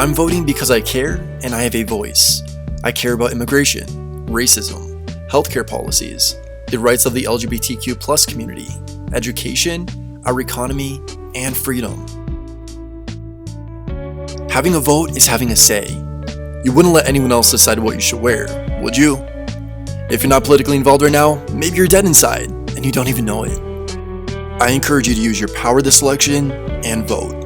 I'm voting because I care and I have a voice. I care about immigration, racism, healthcare policies, the rights of the LGBTQ+ community, education, our economy, and freedom. Having a vote is having a say. You wouldn't let anyone else decide what you should wear, would you? If you're not politically involved right now, maybe you're dead inside and you don't even know it. I encourage you to use your power this election and vote.